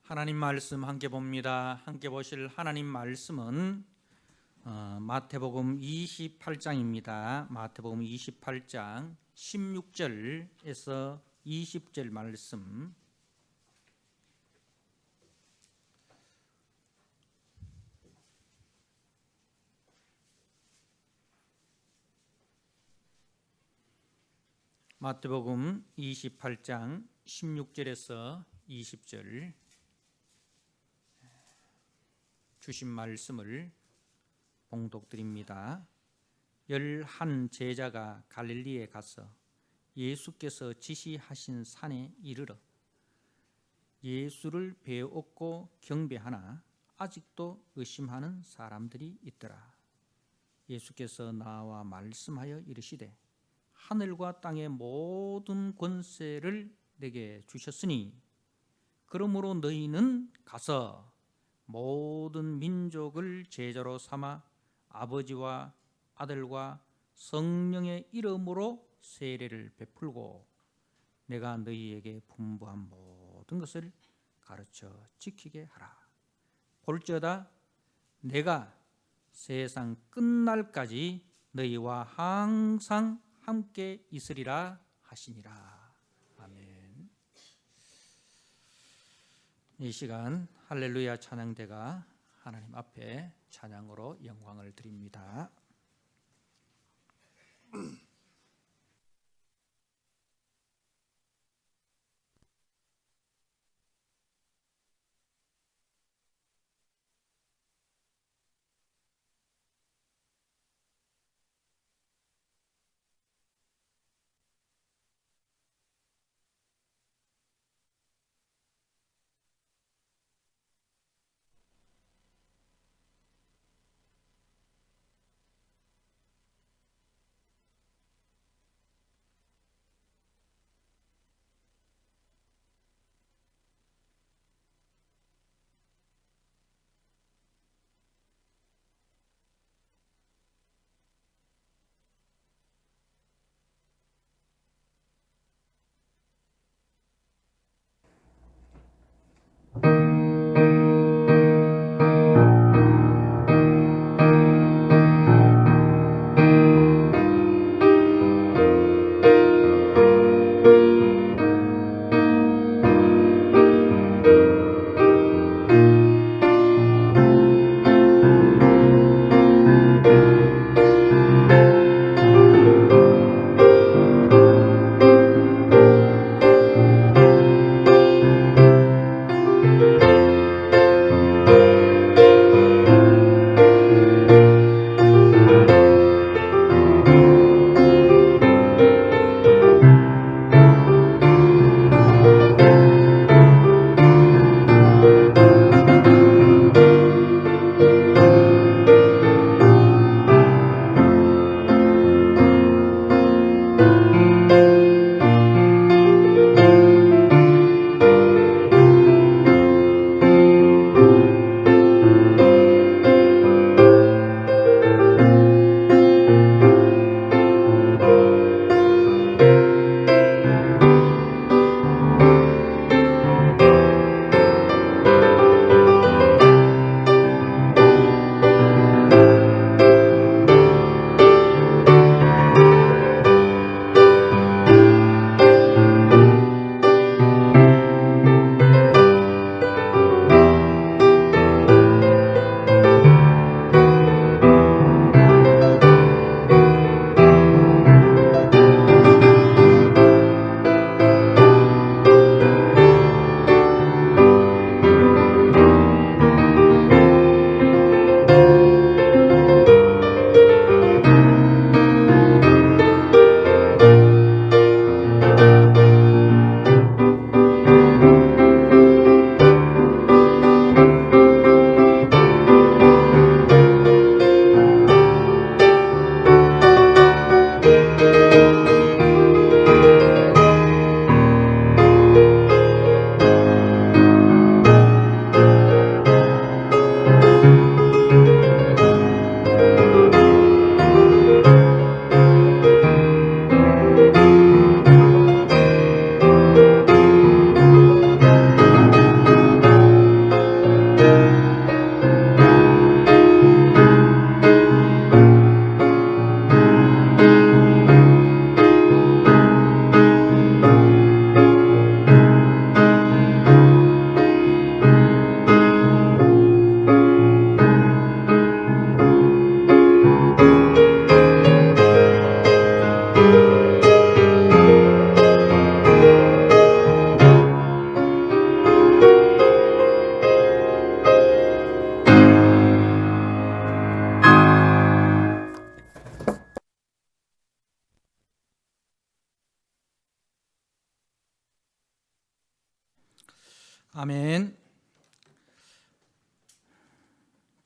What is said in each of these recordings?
하나님 말씀 함께 봅니다. 함께 보실 하나님 말씀은 마태복음 28장입니다. 마태복음 28장 16절에서 20절 말씀. 마태복음 28장 16절에서 20절 주신 말씀을 봉독드립니다. 11 제자가 갈릴리에 가서 예수께서 지시하신 산에 이르러 예수를 배웠고 경배하나 아직도 의심하는 사람들이 있더라. 예수께서 나와 말씀하여 이르시되 하늘과 땅의 모든 권세를 내게 주셨으니 그러므로 너희는 가서 모든 민족을 제자로 삼아 아버지와 아들과 성령의 이름으로 세례를 베풀고 내가 너희에게 분부한 모든 것을 가르쳐 지키게 하라. 볼지어다 내가 세상 끝날까지 너희와 항상 함께 있으리라 하시니라. 아멘. 이 시간 할렐루야 찬양대가 하나님 앞에 찬양으로 영광을 드립니다.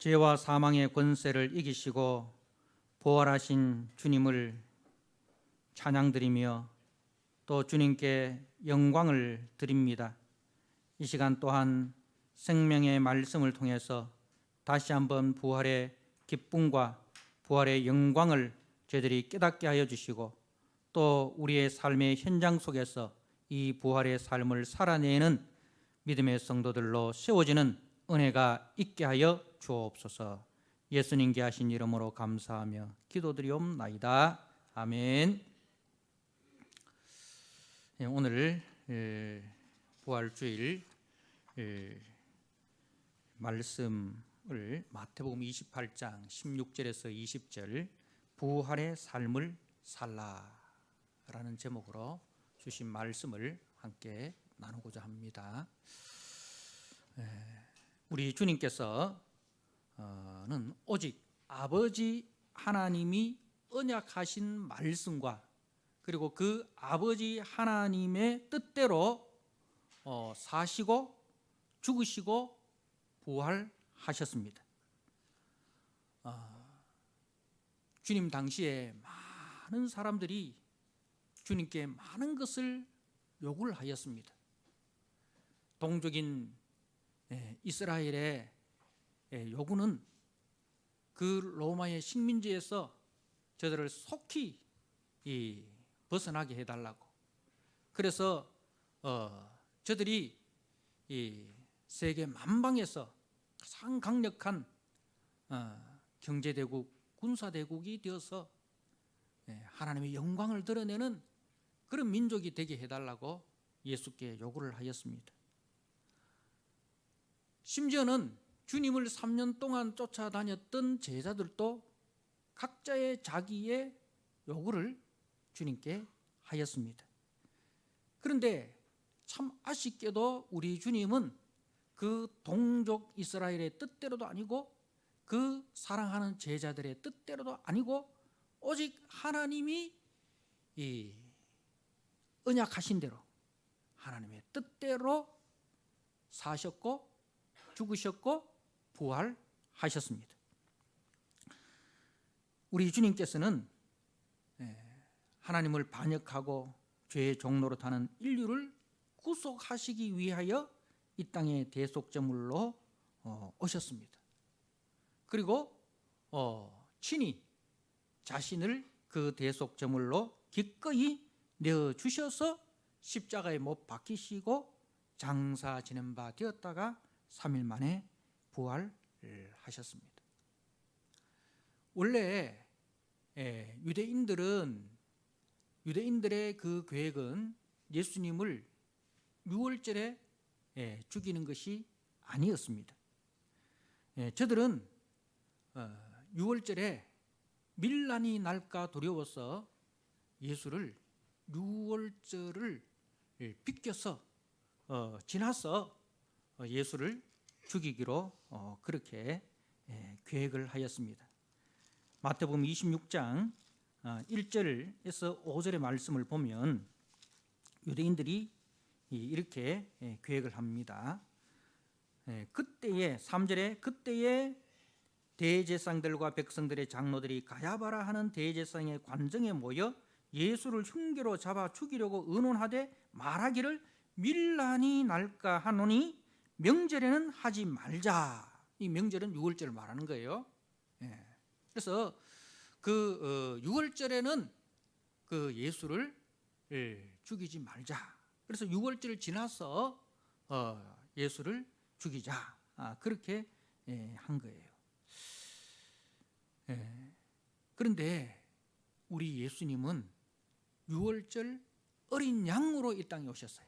죄와 사망의 권세를 이기시고 부활하신 주님을 찬양드리며 또 주님께 영광을 드립니다. 이 시간 또한 생명의 말씀을 통해서 다시 한번 부활의 기쁨과 부활의 영광을 저희들이 깨닫게 하여 주시고 또 우리의 삶의 현장 속에서 이 부활의 삶을 살아내는 믿음의 성도들로 세워지는 은혜가 있게 하여 주옵소서. 예수님께 하신 이름으로 감사하며 기도드리옵나이다. 아멘. 오늘 부활주일 말씀을 마태복음 28장 16절에서 20절 부활의 삶을 살라라는 제목으로 주신 말씀을 함께 나누고자 합니다. 우리 주님께서는 오직 아버지 하나님이 언약하신 말씀과 그리고 그 아버지 하나님의 뜻대로 사시고 죽으시고 부활하셨습니다. 주님 당시에 많은 사람들이 주님께 많은 것을 요구를 하였습니다. 동족인 이스라엘의 요구는 그 로마의 식민지에서 저들을 속히 벗어나게 해달라고. 그래서 저들이 이 세계 만방에서 가장 강력한 경제대국, 군사대국이 되어서 하나님의 영광을 드러내는 그런 민족이 되게 해달라고 예수께 요구를 하였습니다. 심지어는 주님을 3년 동안 쫓아다녔던 제자들도 각자의 자기의 요구를 주님께 하였습니다. 그런데 참 아쉽게도 우리 주님은 그 동족 이스라엘의 뜻대로도 아니고 그 사랑하는 제자들의 뜻대로도 아니고 오직 하나님이 이 언약하신 대로 하나님의 뜻대로 사셨고 죽으셨고 부활하셨습니다. 우리 주님께서는 하나님을 반역하고 죄의 종로로 타는 인류를 구속하시기 위하여 이 땅에 대속제물로 오셨습니다. 그리고 친히 자신을 그 대속제물로 기꺼이 내어주셔서 십자가에 못 박히시고 장사 지낸 바 되었다가 3일 만에 부활하셨습니다. 원래 유대인들의 그 계획은 예수님을 6월절에 죽이는 것이 아니었습니다. 저들은 6월절에 밀란이 날까 두려워서 예수를 6월절을 비껴서 지나서 예수를 죽이기로 그렇게 계획을 하였습니다. 마태복음 26장 1절에서 5절의 말씀을 보면 유대인들이 이렇게 계획을 합니다. 그때에 3절에 그때에 대제사장들과 백성들의 장로들이 가야바라 하는 대제사장의 관정에 모여 예수를 흉계로 잡아 죽이려고 의논하되 말하기를 밀란이 날까 하노니 명절에는 하지 말자. 이 명절은 6월절을 말하는 거예요. 그래서 그 6월절에는 그 예수를 죽이지 말자. 그래서 6월절을 지나서 예수를 죽이자. 그렇게 한 거예요. 그런데 우리 예수님은 6월절 어린 양으로 이 땅에 오셨어요.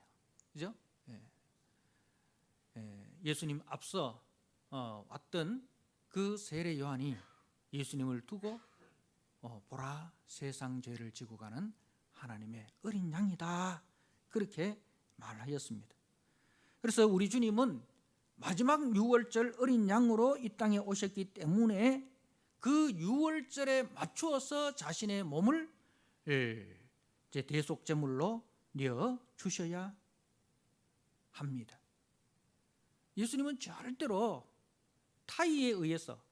그죠? 예수님 앞서 왔던 그 세례 요한이 예수님을 두고 보라 세상 죄를 지고 가는 하나님의 어린 양이다. 그렇게 말하였습니다. 그래서 우리 주님은 마지막 6월절 어린 양으로 이 땅에 오셨기 때문에 그 6월절에 맞추어서 자신의 몸을 대속제물로 내어 주셔야 합니다. 예수님은 절대로 타의에 의해서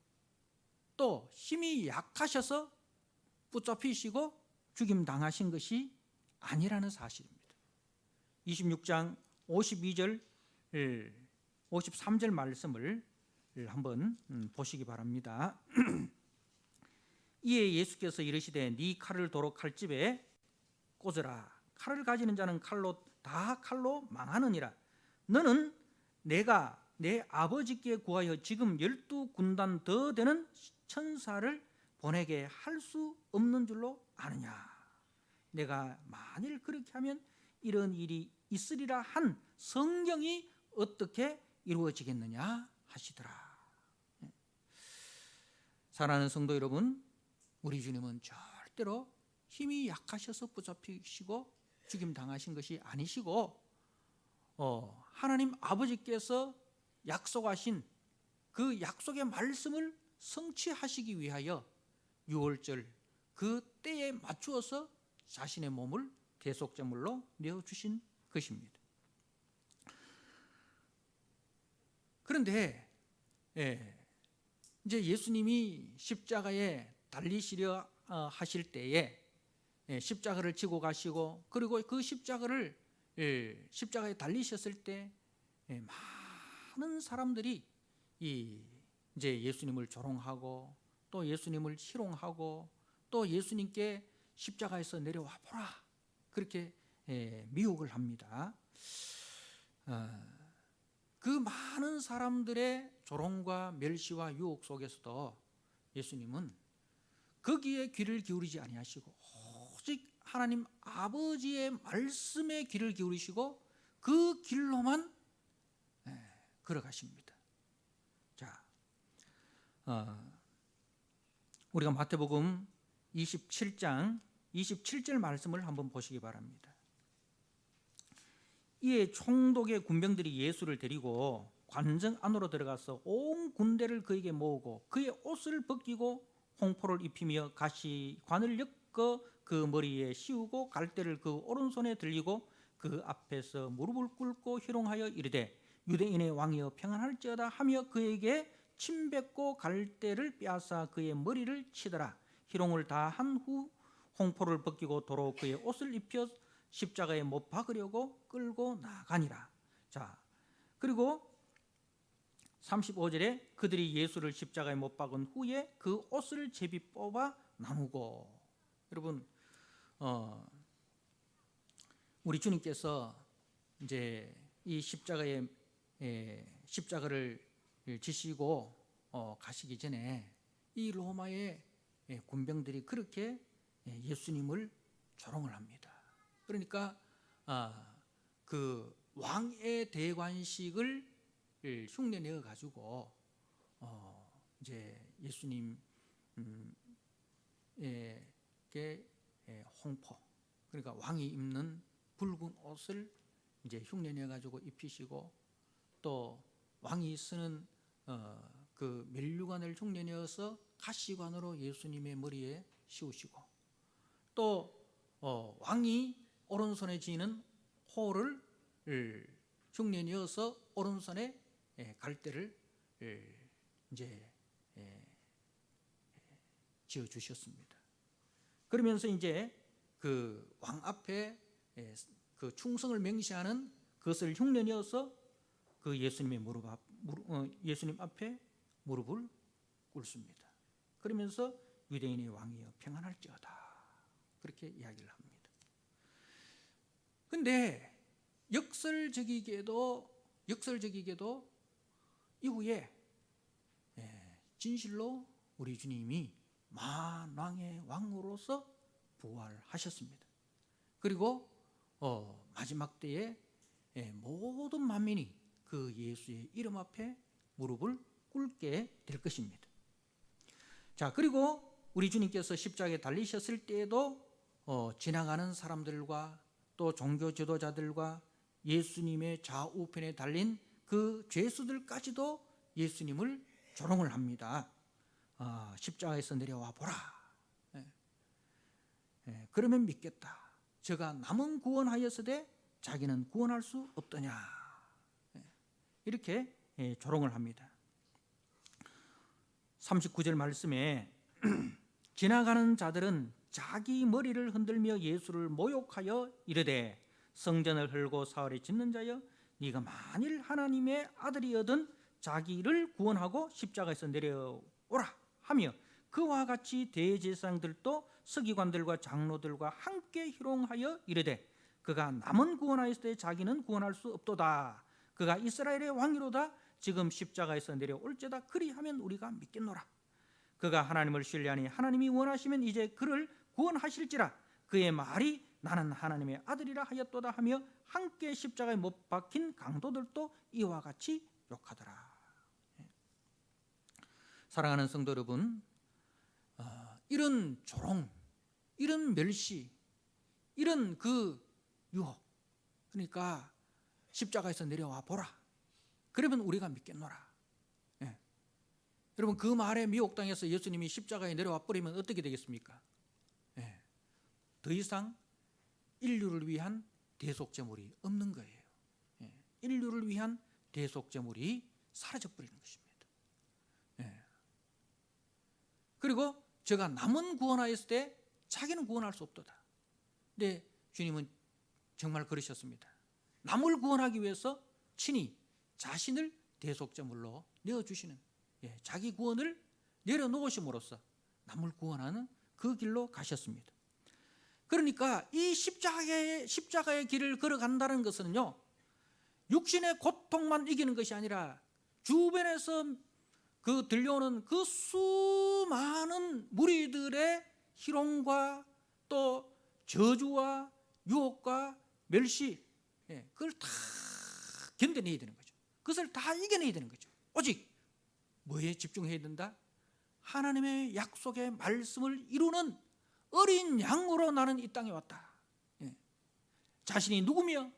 또 힘이 약하셔서 붙잡히시고 죽임당하신 것이 아니라는 사실입니다. 26장 52절 53절 말씀을 한번 보시기 바랍니다. 이에 예수께서 이르시되 네 칼을 도로 칼집에 꽂으라. 칼을 가지는 자는 칼로 망하느니라. 너는 내가 내 아버지께 구하여 지금 12군단 더 되는 천사를 보내게 할 수 없는 줄로 아느냐. 내가 만일 그렇게 하면 이런 일이 있으리라 한 성경이 어떻게 이루어지겠느냐 하시더라. 사랑하는 성도 여러분, 우리 주님은 절대로 힘이 약하셔서 붙잡히시고 죽임당하신 것이 아니시고 하나님 아버지께서 약속하신 그 약속의 말씀을 성취하시기 위하여 6월절 그 때에 맞추어서 자신의 몸을 대속제물로 내어주신 것입니다. 그런데 이제 예수님이 십자가에 달리시려 하실 때에 십자가를 지고 가시고 그리고 그 십자가에 달리셨을 때 많은 사람들이 이제 예수님을 조롱하고 또 예수님을 희롱하고 또 예수님께 십자가에서 내려와 보라 그렇게 미혹을 합니다. 그 많은 사람들의 조롱과 멸시와 유혹 속에서도 예수님은 거기에 귀를 기울이지 아니하시고 오직 하나님 아버지의 말씀에 귀를 기울이시고 그 길로만 걸어가십니다. 자, 우리가 마태복음 27장 27절 말씀을 한번 보시기 바랍니다. 이에 총독의 군병들이 예수를 데리고 관정 안으로 들어가서 온 군대를 그에게 모으고 그의 옷을 벗기고 홍포를 입히며 가시관을 엮어 그 머리에 씌우고 갈대를 그 오른손에 들리고 그 앞에서 무릎을 꿇고 희롱하여 이르되 유대인의 왕이여 평안할지어다 하며 그에게 침 뱉고 갈대를 빼앗아 그의 머리를 치더라. 희롱을 다 한 후 홍포를 벗기고 도로 그의 옷을 입혀 십자가에 못 박으려고 끌고 나가니라. 자, 그리고 35절에 그들이 예수를 십자가에 못 박은 후에 그 옷을 제비 뽑아 나누고. 여러분, 우리 주님께서 이제 이 십자가를 지시고 가시기 전에 이 로마의 군병들이 그렇게 예수님을 조롱을 합니다. 그러니까 그 왕의 대관식을 흉내내어 가지고 이제 예수님에게 홍포, 그러니까 왕이 입는 붉은 옷을 이제 흉내내 가지고 입히시고 또 왕이 쓰는 그 면류관을 흉내내어서 가시관으로 예수님의 머리에 씌우시고 또 왕이 오른손에 쥐는 호를 흉내내어서 오른손에 갈대를 이제 지어 주셨습니다. 그러면서 이제 그 왕 앞에 그 충성을 명시하는 그것을 흉내내어서 그 예수님 앞에 무릎을 꿇습니다. 그러면서 유대인의 왕이여 평안할지어다 그렇게 이야기를 합니다. 그런데 역설적이게도 이후에 진실로 우리 주님이 만왕의 왕으로서 부활하셨습니다. 그리고 마지막 때에 모든 만민이 그 예수의 이름 앞에 무릎을 꿇게 될 것입니다. 자, 그리고 우리 주님께서 십자가에 달리셨을 때에도 지나가는 사람들과 또 종교 지도자들과 예수님의 좌우편에 달린 그 죄수들까지도 예수님을 조롱을 합니다. 십자가에서 내려와 보라. 그러면 믿겠다. 저가 남은 구원하였으되 자기는 구원할 수 없더냐. 이렇게 조롱을 합니다. 39절 말씀에 지나가는 자들은 자기 머리를 흔들며 예수를 모욕하여 이르되 성전을 헐고 사흘에 짓는 자여 네가 만일 하나님의 아들이거든 자기를 구원하고 십자가에서 내려오라 하며 그와 같이 대제사장들도 서기관들과 장로들과 함께 희롱하여 이르되 그가 남은 구원하였을 때 자기는 구원할 수 없도다. 그가 이스라엘의 왕이로다. 지금 십자가에서 내려올지다. 그리하면 우리가 믿겠노라. 그가 하나님을 신뢰하니 하나님이 원하시면 이제 그를 구원하실지라. 그의 말이 나는 하나님의 아들이라 하였도다 하며 함께 십자가에 못 박힌 강도들도 이와 같이 욕하더라. 사랑하는 성도 여러분, 이런 조롱, 이런 멸시, 이런 그 유혹, 그러니까 십자가에서 내려와 보라. 그러면 우리가 믿겠노라. 예. 여러분 그 말에 미혹당해서 예수님이 십자가에 내려와 버리면 어떻게 되겠습니까? 예. 더 이상 인류를 위한 대속제물이 없는 거예요. 예. 인류를 위한 대속제물이 사라져버리는 것입니다. 예. 그리고 제가 남은 구원하였을 때 자기는 구원할 수 없도다. 근데 주님은 정말 그러셨습니다. 남을 구원하기 위해서 친히 자신을 대속제물로 내어주시는, 자기 구원을 내려놓으심으로써 남을 구원하는 그 길로 가셨습니다. 그러니까 이 십자가의 길을 걸어간다는 것은요, 육신의 고통만 이기는 것이 아니라 주변에서 그 들려오는 그 수많은 무리들의 희롱과 또 저주와 유혹과 멸시, 그걸 다 견뎌내야 되는 거죠. 그것을 다 이겨내야 되는 거죠. 오직 뭐에 집중해야 된다? 하나님의 약속의 말씀을 이루는 어린 양으로 나는 이 땅에 왔다. 자신이 누구며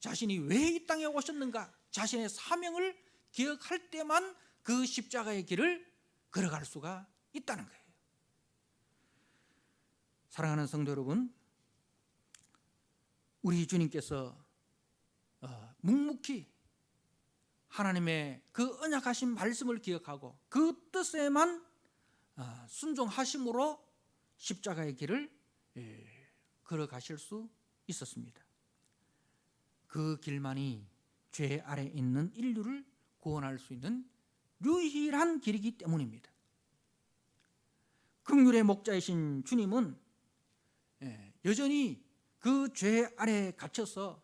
자신이 왜 이 땅에 오셨는가, 자신의 사명을 기억할 때만 그 십자가의 길을 걸어갈 수가 있다는 거예요. 사랑하는 성도 여러분, 우리 주님께서 묵묵히 하나님의 그 언약하신 말씀을 기억하고 그 뜻에만 순종하심으로 십자가의 길을 걸어가실 수 있었습니다. 그 길만이 죄 아래 있는 인류를 구원할 수 있는 유일한 길이기 때문입니다. 긍휼의 목자이신 주님은 여전히 그 죄 아래 갇혀서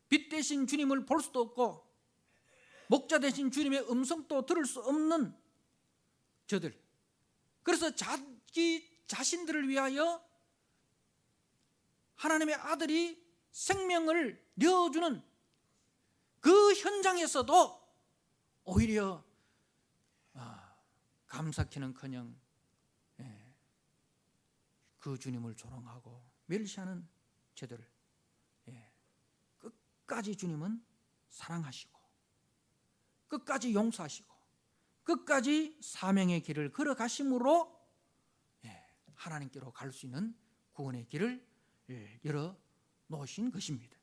빛 대신 주님을 볼 수도 없고 목자 대신 주님의 음성도 들을 수 없는 저들, 그래서 자기 자신들을 위하여 하나님의 아들이 생명을 내어주는 그 현장에서도 오히려 감사키는커녕 그 주님을 조롱하고 멸시하는 저들을 끝까지 주님은 사랑하시고 끝까지 용서하시고 끝까지 사명의 길을 걸어가심으로 하나님께로 갈 수 있는 구원의 길을 열어 놓으신 것입니다.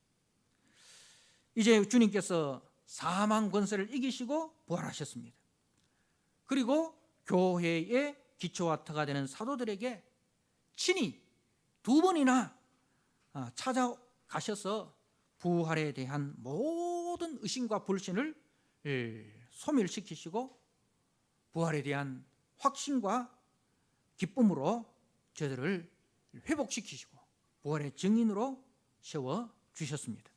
이제 주님께서 사망 권세를 이기시고 부활하셨습니다. 그리고 교회의 기초와 터가 되는 사도들에게 친히 2번이나 찾아가셔서 부활에 대한 모든 의심과 불신을 소멸시키시고 부활에 대한 확신과 기쁨으로 저들을 회복시키시고 부활의 증인으로 세워주셨습니다.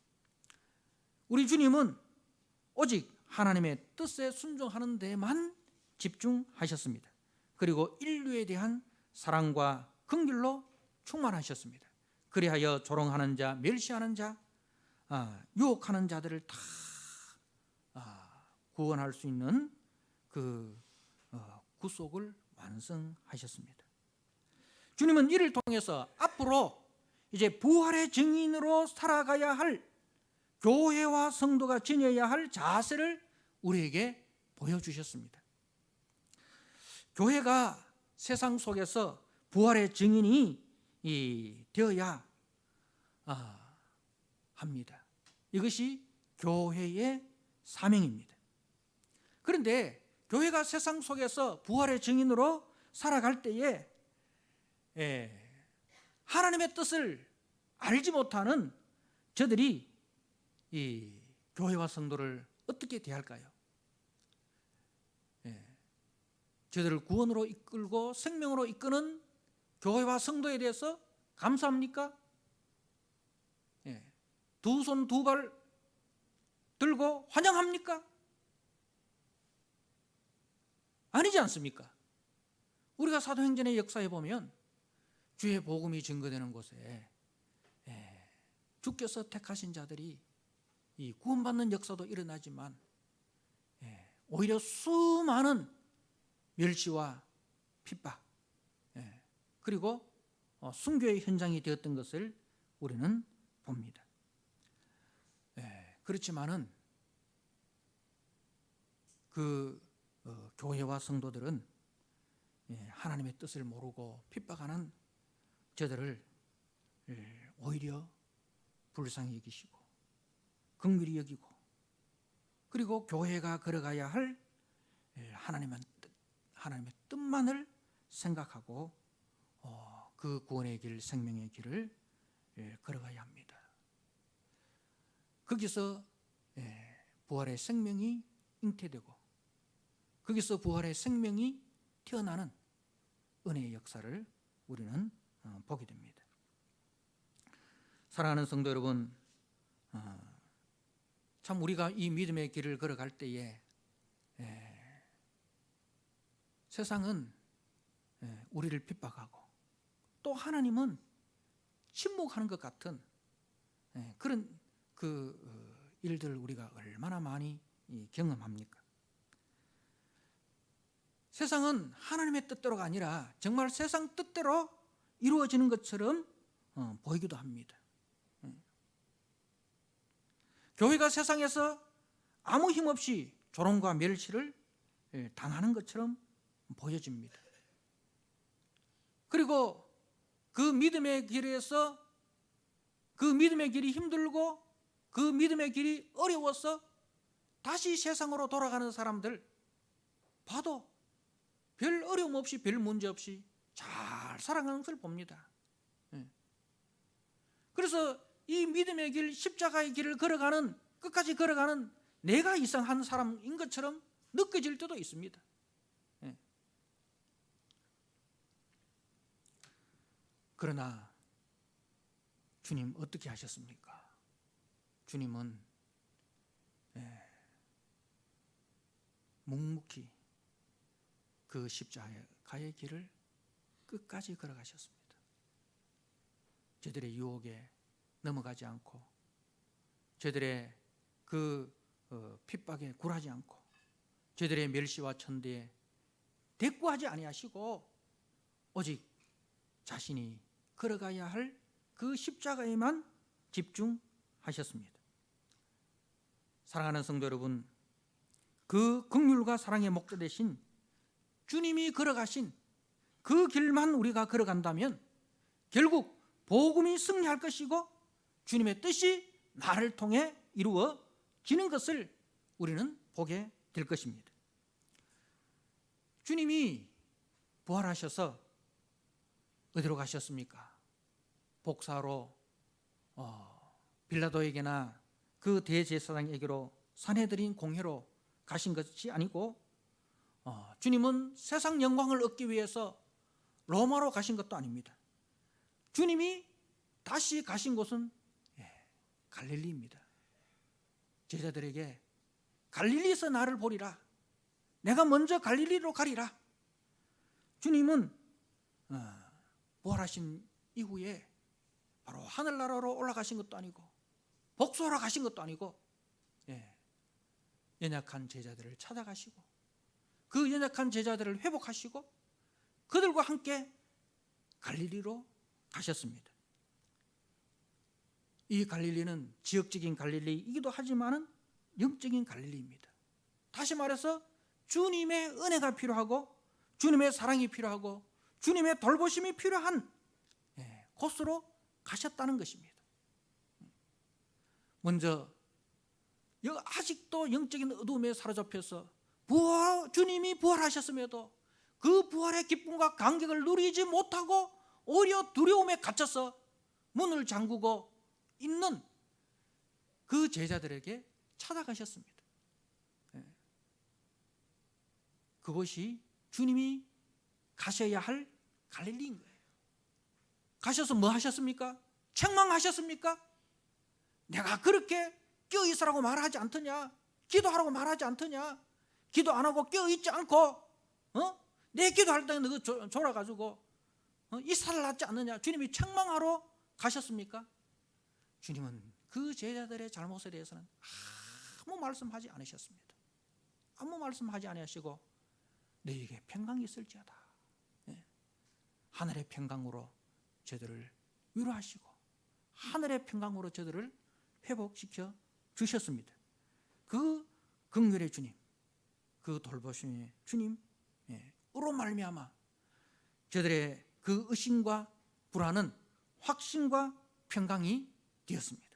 우리 주님은 오직 하나님의 뜻에 순종하는 데만 집중하셨습니다. 그리고 인류에 대한 사랑과 긍휼로 충만하셨습니다. 그리하여 조롱하는 자, 멸시하는 자, 유혹하는 자들을 다 구원할 수 있는 그 구속을 완성하셨습니다. 주님은 이를 통해서 앞으로 이제 부활의 증인으로 살아가야 할 교회와 성도가 지녀야 할 자세를 우리에게 보여주셨습니다. 교회가 세상 속에서 부활의 증인이 되어야 합니다. 이것이 교회의 사명입니다. 그런데 교회가 세상 속에서 부활의 증인으로 살아갈 때에 하나님의 뜻을 알지 못하는 저들이 이 교회와 성도를 어떻게 대할까요? 저들을 구원으로 이끌고 생명으로 이끄는 교회와 성도에 대해서 감사합니까? 두 손 두 발 들고 환영합니까? 아니지 않습니까? 우리가 사도행전의 역사에 보면 주의 복음이 증거되는 곳에 주께서 택하신 자들이 이 구원받는 역사도 일어나지만 오히려 수많은 멸시와 핍박 그리고 순교의 현장이 되었던 것을 우리는 봅니다. 그렇지만은 그 교회와 성도들은 하나님의 뜻을 모르고 핍박하는 저들을 오히려 불쌍히 여기시고 긍휼히 여기고 그리고 교회가 걸어가야 할 하나님의 뜻만을 생각하고 그 구원의 길, 생명의 길을 걸어가야 합니다. 거기서 부활의 생명이 잉태되고 거기서 부활의 생명이 태어나는 은혜의 역사를 우리는 보게 됩니다. 사랑하는 성도 여러분, 참 우리가 이 믿음의 길을 걸어갈 때에 세상은 우리를 핍박하고 또 하나님은 침묵하는 것 같은 그런 일들을 우리가 얼마나 많이 경험합니까? 세상은 하나님의 뜻대로가 아니라 정말 세상 뜻대로 이루어지는 것처럼 보이기도 합니다. 교회가 세상에서 아무 힘없이 조롱과 멸시를 당하는 것처럼 보여집니다. 그리고 그 믿음의 길에서 그 믿음의 길이 힘들고 그 믿음의 길이 어려워서 다시 세상으로 돌아가는 사람들 봐도 별 어려움 없이 별 문제 없이 잘 살아가는 것을 봅니다. 그래서 이 믿음의 길, 십자가의 길을 걸어가는 끝까지 걸어가는 내가 이상한 사람인 것처럼 느껴질 때도 있습니다. 그러나 주님 어떻게 하셨습니까? 주님은 묵묵히 그 십자가의 길을 끝까지 걸어가셨습니다. 저들의 유혹에 넘어가지 않고 저들의 그 핍박에 굴하지 않고 저들의 멸시와 천대에 대꾸하지 아니하시고 오직 자신이 걸어가야 할 그 십자가에만 집중하셨습니다. 사랑하는 성도 여러분, 그 긍휼과 사랑의 목자 되신 주님이 걸어가신 그 길만 우리가 걸어간다면 결국 복음이 승리할 것이고 주님의 뜻이 나를 통해 이루어지는 것을 우리는 보게 될 것입니다. 주님이 부활하셔서 어디로 가셨습니까? 복사로 빌라도에게나 그 대제사장에게로 산헤드린 공회로 가신 것이 아니고 주님은 세상 영광을 얻기 위해서 로마로 가신 것도 아닙니다. 주님이 다시 가신 곳은 갈릴리입니다. 제자들에게 갈릴리에서 나를 보리라. 내가 먼저 갈릴리로 가리라. 주님은 부활하신 이후에 바로 하늘나라로 올라가신 것도 아니고 복수하러 가신 것도 아니고 연약한 제자들을 찾아가시고 그 연약한 제자들을 회복하시고 그들과 함께 갈릴리로 가셨습니다. 이 갈릴리는 지역적인 갈릴리이기도 하지만 영적인 갈릴리입니다. 다시 말해서 주님의 은혜가 필요하고 주님의 사랑이 필요하고 주님의 돌보심이 필요한 곳으로 가셨다는 것입니다. 먼저 아직도 영적인 어두움에 사로잡혀서 주님이 부활하셨음에도 그 부활의 기쁨과 감격을 누리지 못하고 오히려 두려움에 갇혀서 문을 잠그고 있는 그 제자들에게 찾아가셨습니다. 그것이 주님이 가셔야 할 갈릴리인 거예요. 가셔서 뭐 하셨습니까? 책망하셨습니까? 내가 그렇게 껴있으라고 말하지 않더냐? 기도하라고 말하지 않더냐? 기도 안 하고 껴있지 않고 내 기도할 때 너 졸아가지고 이살을 낳지 않느냐? 주님이 책망하러 가셨습니까? 주님은 그 제자들의 잘못에 대해서는 아무 말씀하지 않으셨습니다. 아무 말씀하지 않으시고 너희에게 평강이 있을지어다. 하늘의 평강으로 저들을 위로하시고 하늘의 평강으로 저들을 회복시켜 주셨습니다. 그 긍휼의 주님, 그 돌보심의 주님으로 말미암아 저들의 그 의심과 불안은 확신과 평강이 되었습니다.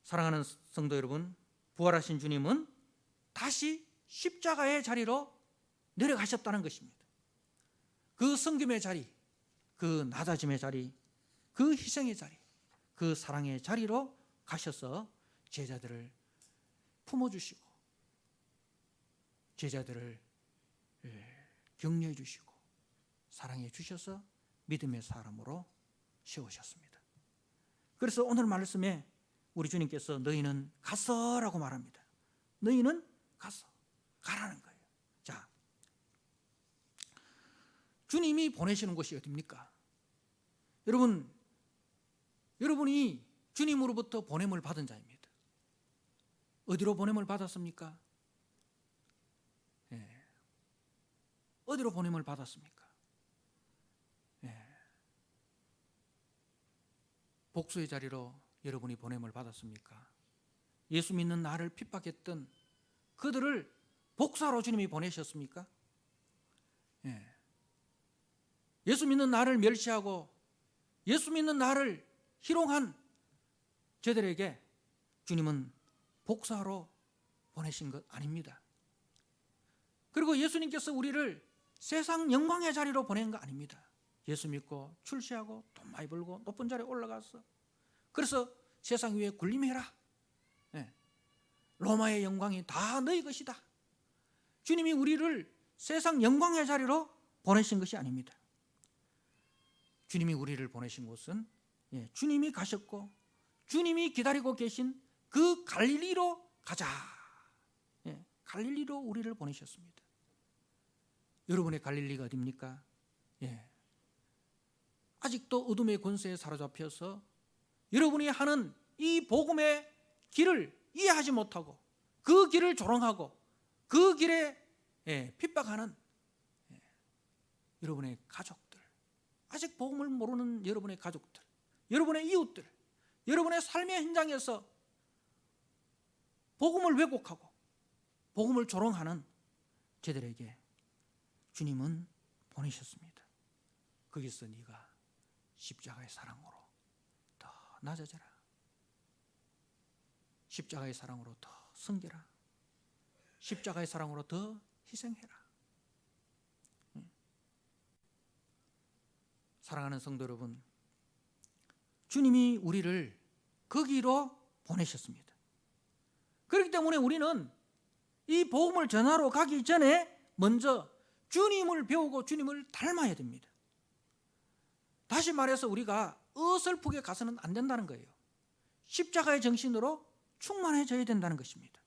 사랑하는 성도 여러분, 부활하신 주님은 다시 십자가의 자리로 내려가셨다는 것입니다. 그 섬김의 자리, 그 낮아짐의 자리, 그 희생의 자리, 그 사랑의 자리로 가셔서 제자들을 품어주시고 제자들을 격려해 주시고 사랑해 주셔서 믿음의 사람으로 세우셨습니다. 그래서 오늘 말씀에 우리 주님께서 너희는 가서라고 말합니다. 너희는 가서, 가라는 거예요. 자, 주님이 보내시는 곳이 어디입니까? 여러분이 주님으로부터 보냄을 받은 자입니다. 어디로 보냄을 받았습니까? 어디로 보냄을 받았습니까? 복수의 자리로 여러분이 보냄을 받았습니까? 예수 믿는 나를 핍박했던 그들을 복수하러 주님이 보내셨습니까? 예수 믿는 나를 멸시하고 예수 믿는 나를 희롱한 저들에게 주님은 복수하러 보내신 것 아닙니다. 그리고 예수님께서 우리를 세상 영광의 자리로 보낸 거 아닙니다. 예수 믿고 출세하고 돈 많이 벌고 높은 자리에 올라가서 그래서 세상 위에 군림해라. 로마의 영광이 다 너희 것이다. 주님이 우리를 세상 영광의 자리로 보내신 것이 아닙니다. 주님이 우리를 보내신 곳은 주님이 가셨고 주님이 기다리고 계신 그 갈릴리로 가자. 갈릴리로 우리를 보내셨습니다. 여러분의 갈릴리가 어디입니까? 아직도 어둠의 권세에 사로잡혀서 여러분이 하는 이 복음의 길을 이해하지 못하고 그 길을 조롱하고 그 길에 핍박하는 여러분의 가족들, 아직 복음을 모르는 여러분의 가족들, 여러분의 이웃들, 여러분의 삶의 현장에서 복음을 왜곡하고 복음을 조롱하는 저들에게 주님은 보내셨습니다. 거기서 네가 십자가의 사랑으로 더 낮아져라. 십자가의 사랑으로 더 섬겨라. 십자가의 사랑으로 더 희생해라. 사랑하는 성도 여러분, 주님이 우리를 거기로 보내셨습니다. 그렇기 때문에 우리는 이 복음을 전하러 가기 전에 먼저 주님을 배우고 주님을 닮아야 됩니다. 다시 말해서 우리가 어설프게 가서는 안 된다는 거예요. 십자가의 정신으로 충만해져야 된다는 것입니다.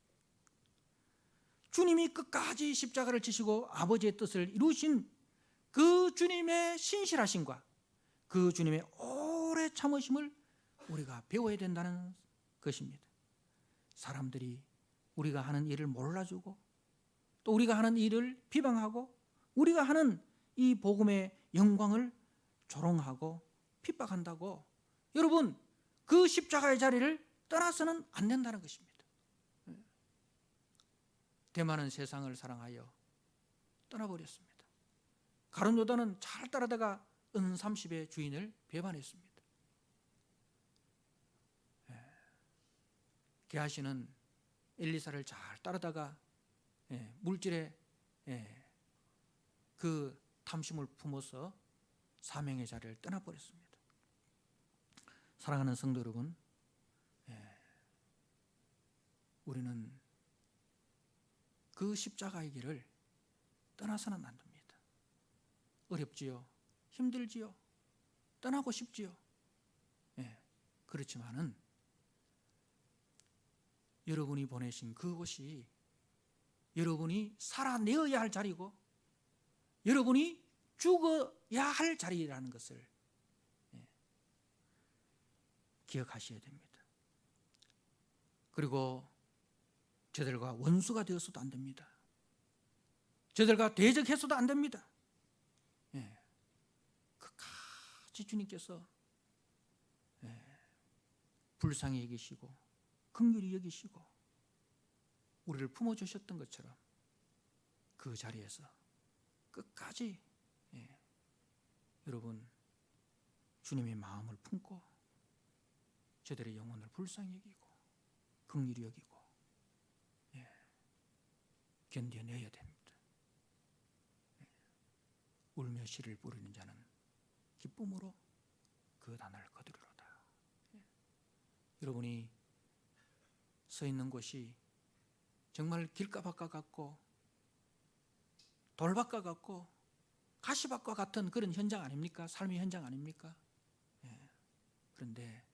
주님이 끝까지 십자가를 지시고 아버지의 뜻을 이루신 그 주님의 신실하심과 그 주님의 오래 참으심을 우리가 배워야 된다는 것입니다. 사람들이 우리가 하는 일을 몰라주고 또 우리가 하는 일을 비방하고 우리가 하는 이 복음의 영광을 조롱하고 핍박한다고 여러분 그 십자가의 자리를 떠나서는 안 된다는 것입니다. 대만은 세상을 사랑하여 떠나버렸습니다. 가룟 요단은 잘 따라다가 은 30의 주인을 배반했습니다. 게하시는 엘리사를 잘 따르다가 물질의 그 탐심을 품어서 사명의 자리를 떠나버렸습니다. 사랑하는 성도 여러분, 우리는 그 십자가의 길을 떠나서는 안 됩니다. 어렵지요, 힘들지요, 떠나고 싶지요. 그렇지만은 여러분이 보내신 그곳이 여러분이 살아내어야 할 자리고 여러분이 죽어야 할 자리라는 것을 기억하셔야 됩니다. 그리고 저들과 원수가 되어서도 안 됩니다. 저들과 대적해서도 안 됩니다. 끝까지 주님께서 불쌍히 여기시고 긍휼히 여기시고 우리를 품어주셨던 것처럼 그 자리에서 끝까지 여러분 주님의 마음을 품고 저들의 영혼을 불쌍히 여기고 긍휼히 여기고 견뎌내야 됩니다. 울며 시를 부르는 자는 기쁨으로 그 단을 거두리로다. 여러분이 서 있는 곳이 정말 길가밭과 같고 돌밭과 같고 가시밭과 같은 그런 현장 아닙니까? 삶의 현장 아닙니까? 그런데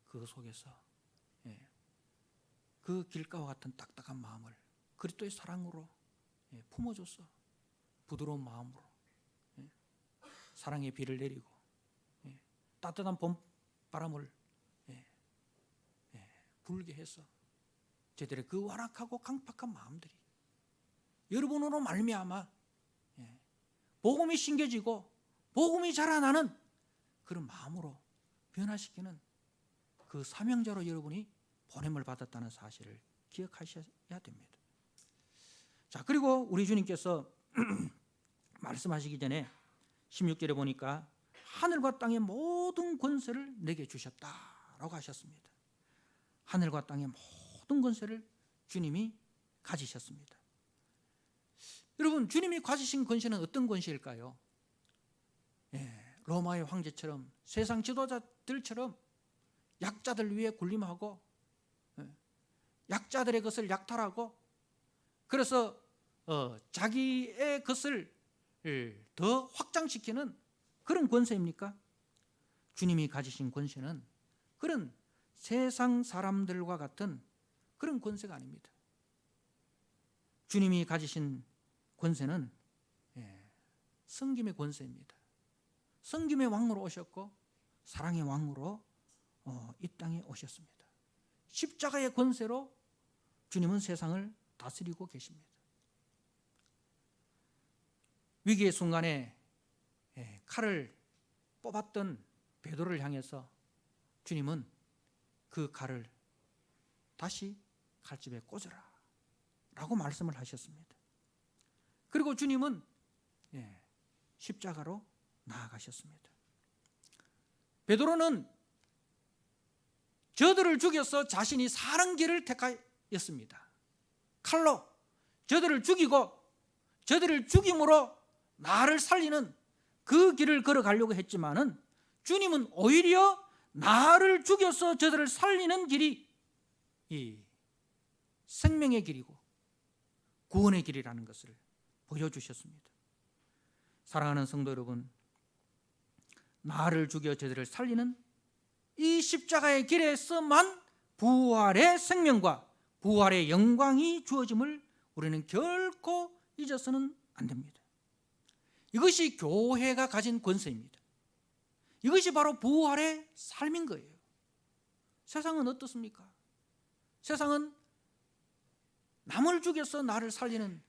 그 속에서 그 길가와 같은 딱딱한 마음을 그리스도의 사랑으로 품어줘서 부드러운 마음으로 사랑의 비를 내리고 따뜻한 봄바람을 불게 해서 저들의 그 완악하고 강팍한 마음들이 여러분으로 말미암아 복음이 심겨지고 복음이 자라나는 그런 마음으로 변화시키는 그 사명자로 여러분이 보냄을 받았다는 사실을 기억하셔야 됩니다. 자, 그리고 우리 주님께서 말씀하시기 전에 16절에 보니까 하늘과 땅의 모든 권세를 내게 주셨다라고 하셨습니다. 하늘과 땅의 모든 권세를 주님이 가지셨습니다. 여러분, 주님이 가지신 권세는 어떤 권세일까요? 로마의 황제처럼 세상 지도자들처럼 약자들 위에 군림하고 약자들의 것을 약탈하고 그래서 자기의 것을 더 확장시키는 그런 권세입니까? 주님이 가지신 권세는 그런 세상 사람들과 같은 그런 권세가 아닙니다. 주님이 가지신 권세는 성김의 권세입니다. 성김의 왕으로 오셨고 사랑의 왕으로 이 땅에 오셨습니다. 십자가의 권세로 주님은 세상을 다스리고 계십니다. 위기의 순간에 칼을 뽑았던 베드로를 향해서 주님은 그 칼을 다시 칼집에 꽂아라 라고 말씀을 하셨습니다. 그리고 주님은 십자가로 나아가셨습니다. 베드로는 저들을 죽여서 자신이 사는 길을 택하였습니다. 칼로 저들을 죽이고 저들을 죽임으로 나를 살리는 그 길을 걸어가려고 했지만은 주님은 오히려 나를 죽여서 저들을 살리는 길이 이 생명의 길이고 구원의 길이라는 것을 보여주셨습니다. 사랑하는 성도 여러분, 나를 죽여 저들을 살리는 이 십자가의 길에서만 부활의 생명과 부활의 영광이 주어짐을 우리는 결코 잊어서는 안 됩니다. 이것이 교회가 가진 권세입니다. 이것이 바로 부활의 삶인 거예요. 세상은 어떻습니까? 세상은 남을 죽여서 나를 살리는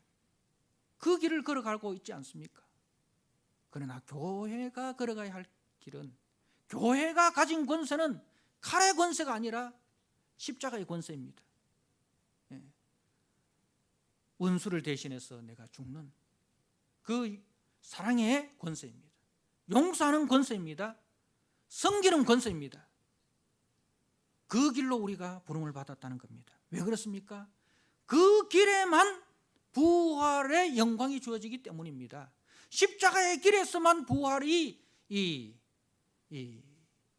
그 길을 걸어가고 있지 않습니까? 그러나 교회가 걸어가야 할 길은, 교회가 가진 권세는 칼의 권세가 아니라 십자가의 권세입니다. 원수를 대신해서 내가 죽는 그 사랑의 권세입니다. 용서하는 권세입니다. 섬기는 권세입니다. 그 길로 우리가 부름을 받았다는 겁니다. 왜 그렇습니까? 그 길에만 부활의 영광이 주어지기 때문입니다. 십자가의 길에서만 부활이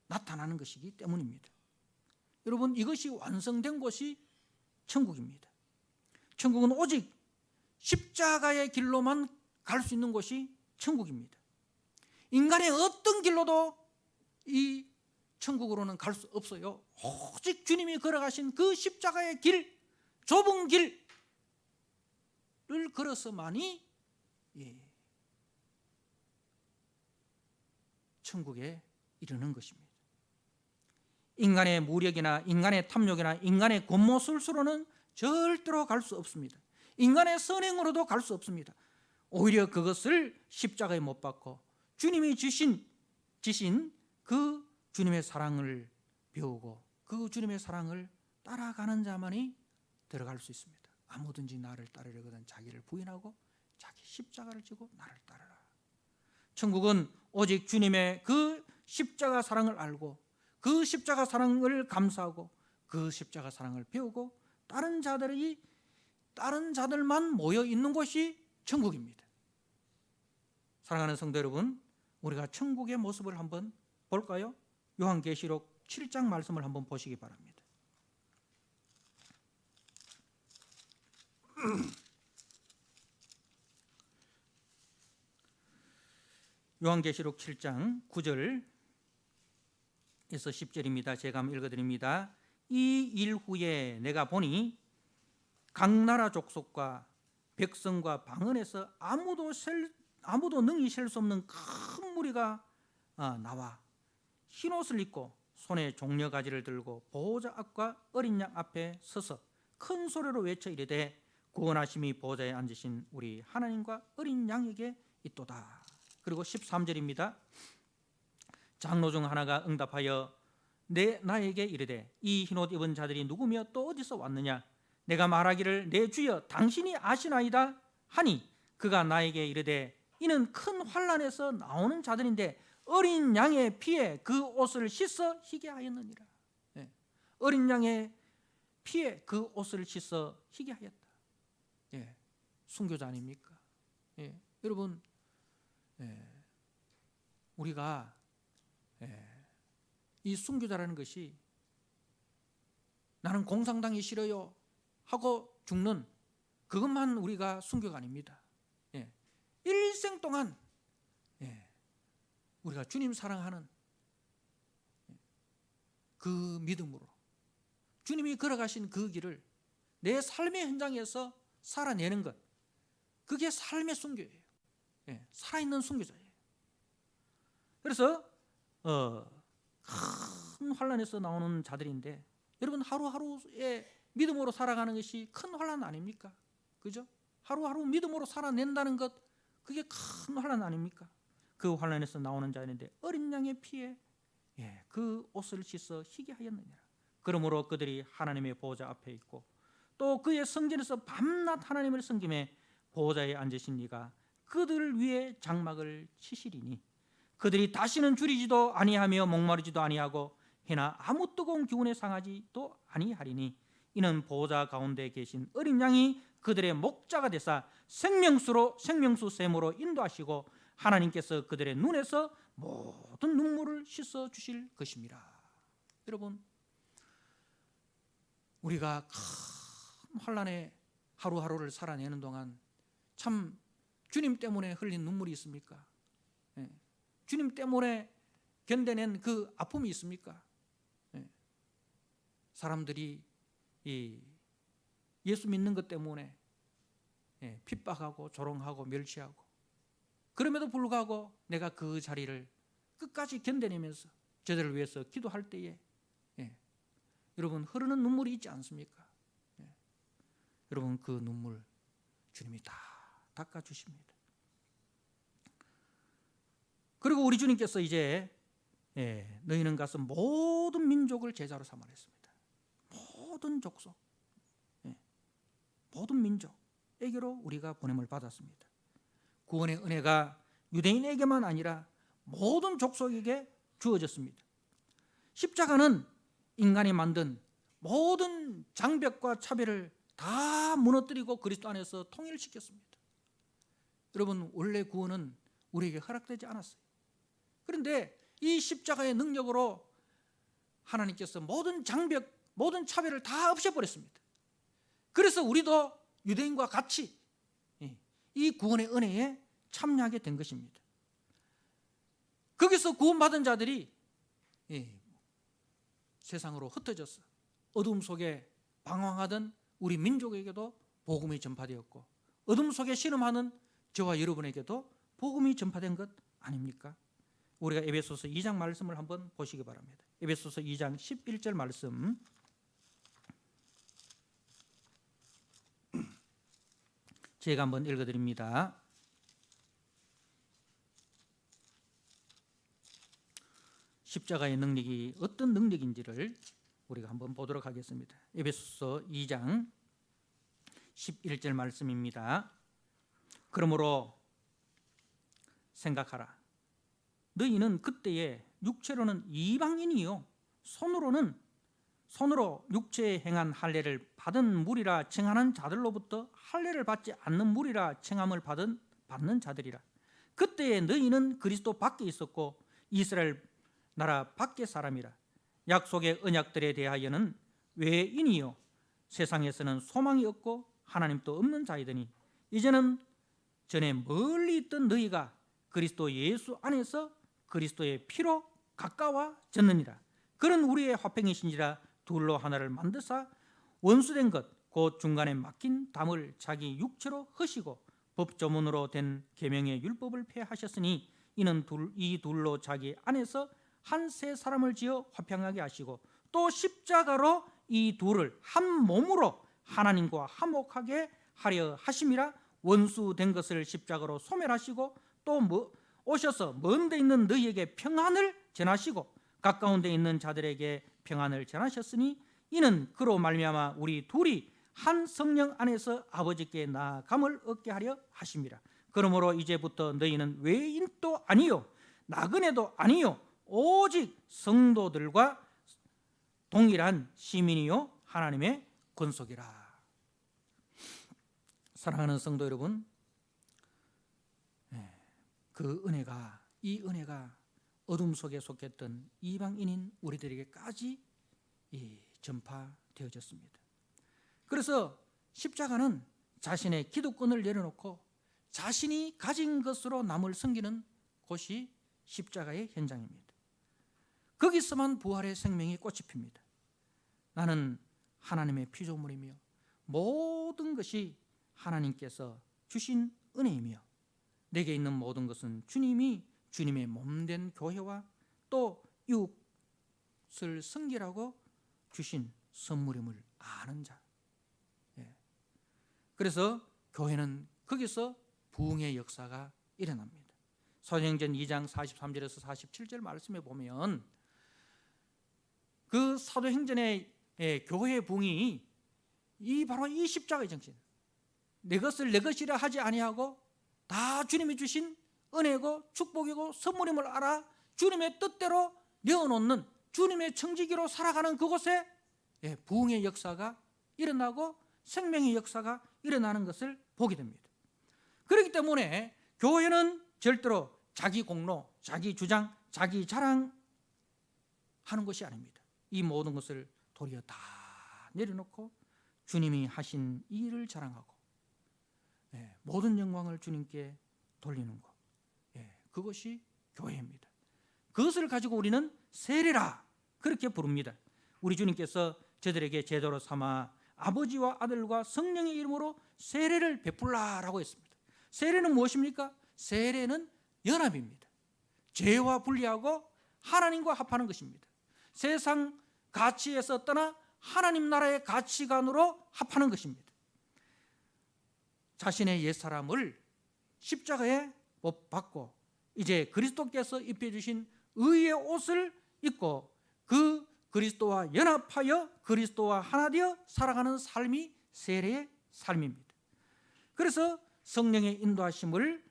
나타나는 것이기 때문입니다. 여러분, 이것이 완성된 곳이 천국입니다. 천국은 오직 십자가의 길로만 갈 수 있는 곳이 천국입니다. 인간의 어떤 길로도 이 천국으로는 갈 수 없어요. 오직 주님이 걸어가신 그 십자가의 길, 좁은 길을 걸어서만이 천국에 이르는 것입니다. 인간의 무력이나 인간의 탐욕이나 인간의 권모술수로는 절대로 갈 수 없습니다. 인간의 선행으로도 갈 수 없습니다. 오히려 그것을 십자가에 못 박고 주님이 지신 그 주님의 사랑을 배우고 그 주님의 사랑을 따라가는 자만이 들어갈 수 있습니다. 아무든지 나를 따르려거든 자기를 부인하고 자기 십자가를 지고 나를 따르라. 천국은 오직 주님의 그 십자가 사랑을 알고 그 십자가 사랑을 감사하고 그 십자가 사랑을 배우고 다른 자들만 모여 있는 곳이 천국입니다. 사랑하는 성도 여러분, 우리가 천국의 모습을 한번 볼까요? 요한계시록 7장 말씀을 한번 보시기 바랍니다. 요한계시록 7장 9절에서 10절입니다. 제가 한번 읽어드립니다. 이 일 후에 내가 보니 각 나라 족속과 백성과 방언에서 아무도 능히 셀 수 없는 큰 무리가 나와 흰 옷을 입고 손에 종려가지를 들고 보호자 앞과 어린 양 앞에 서서 큰 소리로 외쳐 이르되 구원하심이 보호자에 앉으신 우리 하나님과 어린 양에게 있도다. 그리고 13절입니다. 장로 중 하나가 응답하여 나에게 이르되 이 흰옷 입은 자들이 누구며 또 어디서 왔느냐? 내가 말하기를 내 주여 당신이 아시나이다 하니 그가 나에게 이르되 이는 큰 환난에서 나오는 자들인데 어린 양의 피에 그 옷을 씻어 희게 하였느니라. 어린 양의 피에 그 옷을 씻어 희게 하였다. 순교자 아닙니까? 여러분, 우리가 이 순교자라는 것이 나는 공산당이 싫어요 하고 죽는 그것만 우리가 순교가 아닙니다. 일생 동안 우리가 주님 사랑하는 그 믿음으로 주님이 걸어가신 그 길을 내 삶의 현장에서 살아내는 것, 그게 삶의 순교예요. 살아있는 순교자예요. 그래서 큰 환난에서 나오는 자들인데 여러분, 하루하루의 믿음으로 살아가는 것이 큰 환난 아닙니까? 그죠? 하루하루 믿음으로 살아낸다는 것, 그게 큰 환난 아닙니까? 그 환난에서 나오는 자인데 어린 양의 피에 그 옷을 씻어 희게 하였느니라. 그러므로 그들이 하나님의 보호자 앞에 있고 또 그의 성전에서 밤낮 하나님을 섬김에 보호자에 앉으신 이가 그들을 위해 장막을 치시리니 그들이 다시는 줄이지도 아니하며 목마르지도 아니하고 해나 아무 뜨거운 기운에 상하지도 아니하리니 이는 보호자 가운데 계신 어린 양이 그들의 목자가 되사 생명수 샘으로 인도하시고 하나님께서 그들의 눈에서 모든 눈물을 씻어 주실 것입니다. 여러분, 우리가 큰 환난에 하루하루를 살아내는 동안 참 주님 때문에 흘린 눈물이 있습니까? 주님 때문에 견뎌낸 그 아픔이 있습니까? 사람들이 예수 믿는 것 때문에 핍박하고 조롱하고 멸시하고 그럼에도 불구하고 내가 그 자리를 끝까지 견뎌내면서 저들을 위해서 기도할 때에 여러분, 흐르는 눈물이 있지 않습니까? 여러분, 그 눈물 주님이 다 닦아주십니다. 그리고 우리 주님께서 이제 너희는 가서 모든 민족을 제자로 삼으라 했습니다. 모든 족속, 모든 민족에게로 우리가 보냄을 받았습니다. 구원의 은혜가 유대인에게만 아니라 모든 족속에게 주어졌습니다. 십자가는 인간이 만든 모든 장벽과 차별을 다 무너뜨리고 그리스도 안에서 통일시켰습니다. 여러분, 원래 구원은 우리에게 허락되지 않았어요. 그런데 이 십자가의 능력으로 하나님께서 모든 장벽, 모든 차별을 다 없애버렸습니다. 그래서 우리도 유대인과 같이 이 구원의 은혜에 참여하게 된 것입니다. 거기서 구원받은 자들이 세상으로 흩어져서 어둠 속에 방황하던 우리 민족에게도 복음이 전파되었고, 어둠 속에 신음하는 저와 여러분에게도 복음이 전파된 것 아닙니까? 우리가 에베소서 2장 말씀을 한번 보시기 바랍니다. 에베소서 2장 11절 말씀, 제가 한번 읽어드립니다. 십자가의 능력이 어떤 능력인지를 우리가 한번 보도록 하겠습니다. 에베소서 2장 11절 말씀입니다. 그러므로 생각하라. 너희는 그때에 육체로는 이방인이요 손으로 육체에 행한 할례를 받은 무리라 칭하는 자들로부터 할례를 받지 않는 무리라 칭함을 받는 자들이라. 그때에 너희는 그리스도 밖에 있었고 이스라엘 나라 밖의 사람이라. 약속의 언약들에 대하여는 외인이요 세상에서는 소망이 없고 하나님도 없는 자이더니 이제는 전에 멀리 있던 너희가 그리스도 예수 안에서 그리스도의 피로 가까워졌느니라. 그런 우리의 화평이신지라 둘로 하나를 만드사 원수된 것 곧 중간에 막힌 담을 자기 육체로 허시고 법조문으로 된 계명의 율법을 폐하셨으니 이는 이 둘로 자기 안에서 한 새 사람을 지어 화평하게 하시고 또 십자가로 이 둘을 한 몸으로 하나님과 화목하게 하려 하심이라. 원수된 것을 십자가로 소멸하시고 또 오셔서 먼 데 있는 너희에게 평안을 전하시고 가까운 데 있는 자들에게 평안을 전하셨으니 이는 그로 말미암아 우리 둘이 한 성령 안에서 아버지께 나아감을 얻게 하려 하심이라. 그러므로 이제부터 너희는 외인도 아니요 나그네도 아니요 오직 성도들과 동일한 시민이요 하나님의 권속이라. 사랑하는 성도 여러분, 이 은혜가 어둠 속에 속했던 이방인인 우리들에게까지 전파되어졌습니다. 그래서 십자가는 자신의 기득권을 내려놓고 자신이 가진 것으로 남을 섬기는 곳이 십자가의 현장입니다. 거기서만 부활의 생명이 꽃이 핍니다. 나는 하나님의 피조물이며 모든 것이 하나님께서 주신 은혜이며 내게 있는 모든 것은 주님이 주님의 몸된 교회와 또 이웃을 섬기라고 주신 선물임을 아는 자. 그래서 교회는 거기서 부흥의 역사가 일어납니다. 사도행전 2장 43절에서 47절 말씀에 보면 그 사도행전의 교회의 부흥이 바로 이 십자가의 정신, 내 것을 내 것이라 하지 아니하고 다 주님이 주신 은혜고 축복이고 선물임을 알아 주님의 뜻대로 내어놓는 주님의 청지기로 살아가는 그곳에 부흥의 역사가 일어나고 생명의 역사가 일어나는 것을 보게 됩니다. 그렇기 때문에 교회는 절대로 자기 공로, 자기 주장, 자기 자랑하는 것이 아닙니다. 이 모든 것을 도리어 다 내려놓고 주님이 하신 이 일을 자랑하고 모든 영광을 주님께 돌리는 것, 그것이 교회입니다. 그것을 가지고 우리는 세례라 그렇게 부릅니다. 우리 주님께서 저들에게 제도로 삼아 아버지와 아들과 성령의 이름으로 세례를 베풀라라고 했습니다. 세례는 무엇입니까? 세례는 연합입니다. 죄와 분리하고 하나님과 합하는 것입니다. 세상 가치에서 떠나 하나님 나라의 가치관으로 합하는 것입니다. 자신의 옛사람을 십자가에 못 박고 이제 그리스도께서 입혀주신 의의 옷을 입고 그 그리스도와 연합하여 그리스도와 하나 되어 살아가는 삶이 세례의 삶입니다. 그래서 성령의 인도하심을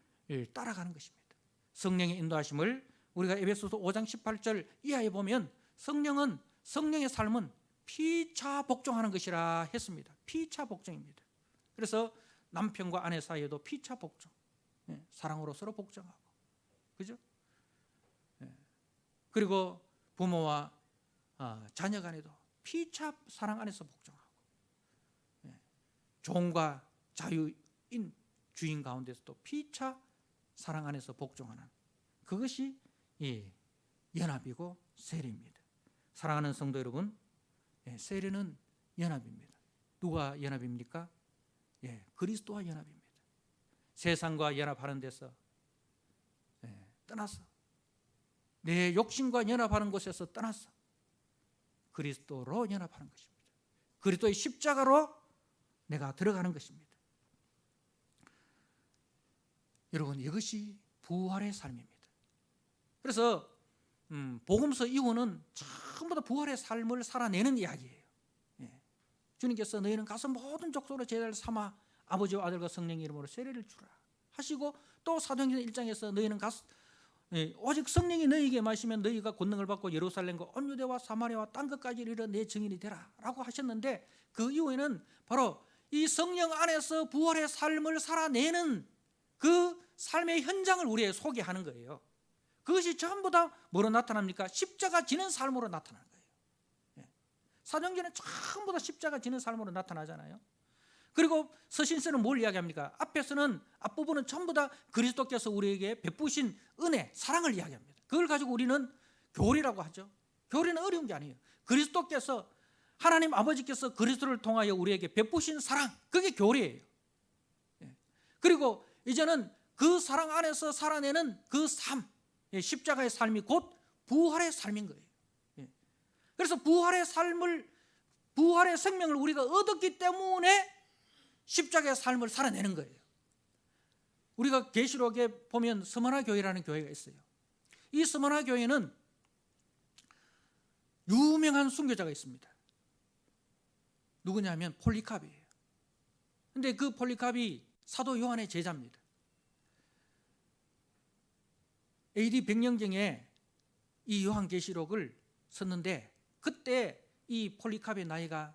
따라가는 것입니다. 성령의 인도하심을 우리가 에베소서 5장 18절 이하에 보면 성령의 삶은 피차 복종하는 것이라 했습니다. 피차 복종입니다. 그래서 남편과 아내 사이에도 피차 복종, 사랑으로 서로 복종하고, 그죠? 그리고 부모와 자녀 간에도 피차 사랑 안에서 복종하고, 종과 자유인 주인 가운데서도 피차 사랑 안에서 복종하는, 그것이 연합이고 세례입니다. 사랑하는 성도 여러분, 세례는 연합입니다. 누가 연합입니까? 그리스도와 연합입니다. 세상과 연합하는 데서 떠나서, 내 욕심과 연합하는 곳에서 떠나서 그리스도로 연합하는 것입니다. 그리스도의 십자가로 내가 들어가는 것입니다. 여러분, 이것이 부활의 삶입니다. 그래서 복음서 이후는 전부 다 부활의 삶을 살아내는 이야기예요. 주님께서 너희는 가서 모든 족속으로 제자를 삼아 아버지와 아들과 성령의 이름으로 세례를 주라 하시고, 또 사도행전 1장에서 너희는 가서 오직 성령이 너희에게 마시면 너희가 권능을 받고 예루살렘과 온 유대와 사마리아와 땅 끝까지 이르러 내 증인이 되라 라고 하셨는데, 그 이후에는 바로 이 성령 안에서 부활의 삶을 살아내는 그 삶의 현장을 우리에게 소개하는 거예요. 그것이 전부 다 뭐로 나타납니까? 십자가 지는 삶으로 나타나는 거예요. 사도행전은 전부 다 십자가 지는 삶으로 나타나잖아요. 그리고 서신서는 뭘 이야기합니까? 앞에서는, 앞부분은 전부 다 그리스도께서 우리에게 베푸신 은혜, 사랑을 이야기합니다. 그걸 가지고 우리는 교리라고 하죠. 교리는 어려운 게 아니에요. 그리스도께서, 하나님 아버지께서 그리스도를 통하여 우리에게 베푸신 사랑, 그게 교리예요. 그리고 이제는 그 사랑 안에서 살아내는 그 삶, 십자가의 삶이 곧 부활의 삶인 거예요. 그래서 부활의 삶을, 부활의 생명을 우리가 얻었기 때문에 십자가의 삶을 살아내는 거예요. 우리가 계시록에 보면 스무나 교회라는 교회가 있어요. 이 스무나 교회는 유명한 순교자가 있습니다. 누구냐면 폴리캅이에요. 근데 그 폴리캅이 사도 요한의 제자입니다. AD 100년경에 이 요한계시록을 썼는데, 그때 이 폴리캅의 나이가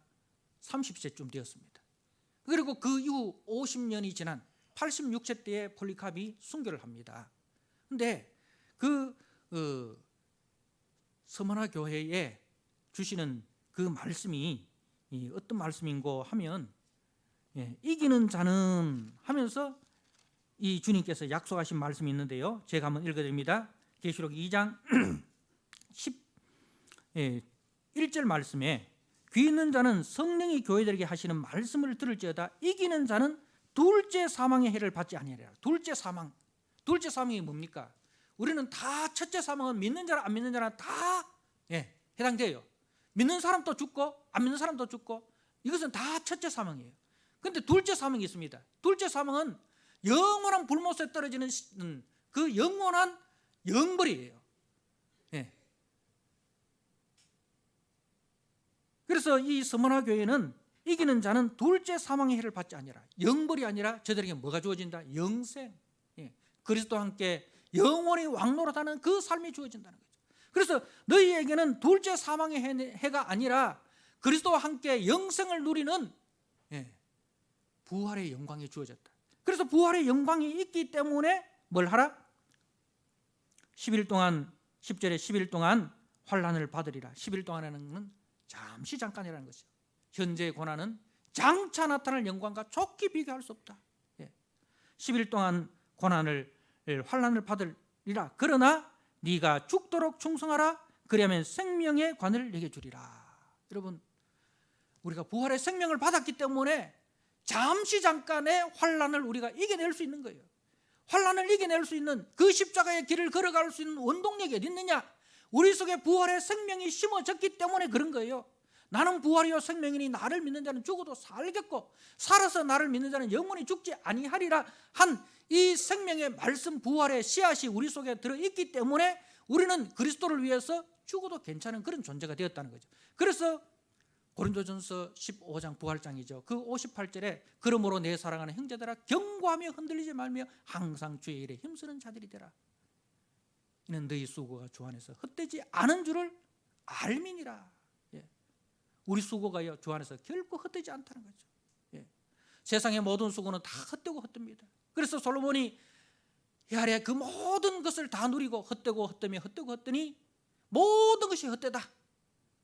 30세쯤 되었습니다. 그리고 그 이후 50년이 지난 86세 때에 폴리캅이 순교를 합니다. 그런데 그 스무나 교회에 주시는 그 말씀이 어떤 말씀인고 하면, 이기는 자는 하면서 이 주님께서 약속하신 말씀이 있는데요, 제가 한번 읽어드립니다. 계시록 2장 11절 말씀에, 귀 있는 자는 성령이 교회들에게 하시는 말씀을 들을지어다. 이기는 자는 둘째 사망의 해를 받지 아니하리라. 둘째 사망, 둘째 사망이 뭡니까? 우리는 다 첫째 사망은 믿는 자나 안 믿는 자나 다 해당돼요. 믿는 사람도 죽고 안 믿는 사람도 죽고, 이것은 다 첫째 사망이에요. 그런데 둘째 사망이 있습니다. 둘째 사망은 영원한 불못에 떨어지는 그 영원한 영벌이에요. 그래서 이 스무나 교회는 이기는 자는 둘째 사망의 해를 받지 아니라, 영벌이 아니라 저들에게 뭐가 주어진다? 영생, 그리스도와 함께 영원히 왕노릇하는 그 삶이 주어진다는 거죠. 그래서 너희에게는 둘째 사망의 해가 아니라 그리스도와 함께 영생을 누리는 부활의 영광이 주어졌다. 그래서 부활의 영광이 있기 때문에 뭘 하라? 10일 동안, 10절에 10일 동안 환난을 받으리라. 10일 동안에는 잠시 잠깐이라는 것이죠. 현재의 고난은 장차 나타날 영광과 좋게 비교할 수 없다. 10일 동안 고난을, 환난을 받으리라. 그러나 네가 죽도록 충성하라. 그리하면 생명의 관을 내게 주리라. 여러분, 우리가 부활의 생명을 받았기 때문에 잠시 잠깐의 환난을 우리가 이겨낼 수 있는 거예요. 환난을 이겨낼 수 있는 그 십자가의 길을 걸어갈 수 있는 원동력이 어디 있느냐? 우리 속에 부활의 생명이 심어졌기 때문에 그런 거예요. 나는 부활이요 생명이니 나를 믿는 자는 죽어도 살겠고 살아서 나를 믿는 자는 영원히 죽지 아니하리라 한 이 생명의 말씀, 부활의 씨앗이 우리 속에 들어있기 때문에 우리는 그리스도를 위해서 죽어도 괜찮은 그런 존재가 되었다는 거죠. 그래서 고린도전서 15장 부활장이죠. 그 58절에 그러므로 내 사랑하는 형제들아 경고하며 흔들리지 말며 항상 주의 일에 힘쓰는 자들이 되라. 이는 너희 수고가 주 안에서 헛되지 않은 줄을 알미니라. 우리 수고가요 주 안에서 결코 헛되지 않다는 거죠. 세상의 모든 수고는 다 헛되고 헛됩니다. 그래서 솔로몬이 이 아래 그 모든 것을 다 누리고 헛되고 헛되며 헛되고 헛되니 모든 것이 헛되다.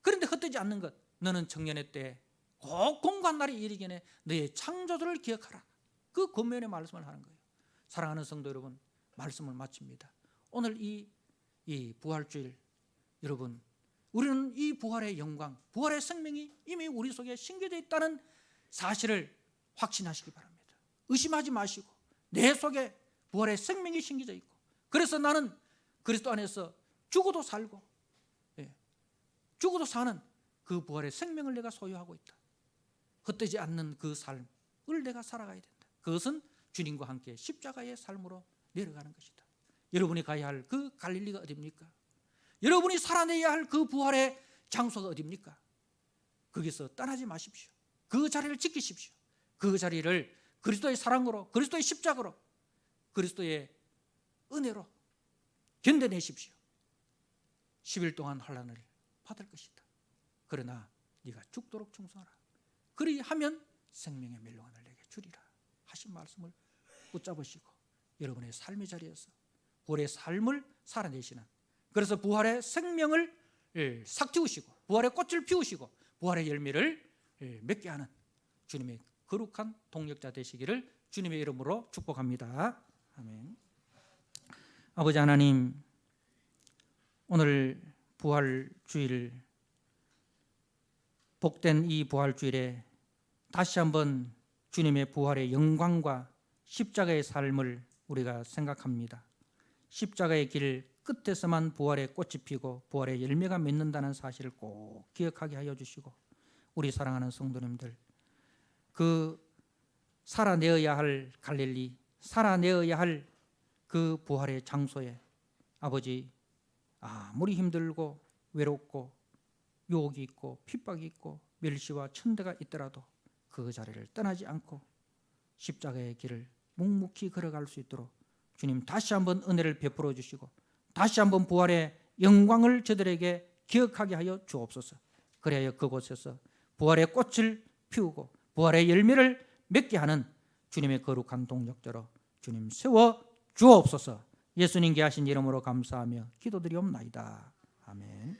그런데 헛되지 않는 것, 너는 청년의 때 꼭 공고한 날이 이르기에 너의 창조주를 기억하라. 그 권면의 말씀을 하는 거예요. 사랑하는 성도 여러분, 말씀을 마칩니다. 오늘 이 부활주일, 여러분, 우리는 이 부활의 영광, 부활의 생명이 이미 우리 속에 심겨져 있다는 사실을 확신하시기 바랍니다. 의심하지 마시고 내 속에 부활의 생명이 심겨져 있고, 그래서 나는 그리스도 안에서 죽어도 살고 죽어도 사는 그 부활의 생명을 내가 소유하고 있다. 헛되지 않는 그 삶을 내가 살아가야 된다. 그것은 주님과 함께 십자가의 삶으로 내려가는 것이다. 여러분이 가야 할 그 갈릴리가 어디입니까? 여러분이 살아내야 할 그 부활의 장소가 어디입니까? 거기서 떠나지 마십시오. 그 자리를 지키십시오. 그 자리를 그리스도의 사랑으로, 그리스도의 십자가로, 그리스도의 은혜로 견뎌내십시오. 10일 동안 환난을 받을 것이다. 그러나 네가 죽도록 충성하라. 그리하면 생명의 멸류관을 내게 주리라 하신 말씀을 붙잡으시고 여러분의 삶의 자리에서 부활의 삶을 살아내시는, 그래서 부활의 생명을 싹 틔우시고 부활의 꽃을 피우시고 부활의 열매를 맺게 하는 주님의 거룩한 동역자 되시기를 주님의 이름으로 축복합니다. 아멘. 아버지 하나님, 오늘 부활주일, 복된 이 부활주일에 다시 한번 주님의 부활의 영광과 십자가의 삶을 우리가 생각합니다. 십자가의 길 끝에서만 부활의 꽃이 피고 부활의 열매가 맺는다는 사실을 꼭 기억하게 하여 주시고, 우리 사랑하는 성도님들, 그 살아내어야 할 갈릴리, 살아내어야 할 그 부활의 장소에 아버지 아무리 힘들고 외롭고 유혹이 있고 핍박이 있고 멸시와 천대가 있더라도 그 자리를 떠나지 않고 십자가의 길을 묵묵히 걸어갈 수 있도록 주님 다시 한번 은혜를 베풀어 주시고 다시 한번 부활의 영광을 저들에게 기억하게 하여 주옵소서. 그래야 그곳에서 부활의 꽃을 피우고 부활의 열매를 맺게 하는 주님의 거룩한 동역자로 주님 세워 주옵소서. 예수님께 하신 이름으로 감사하며 기도드리옵나이다. 아멘.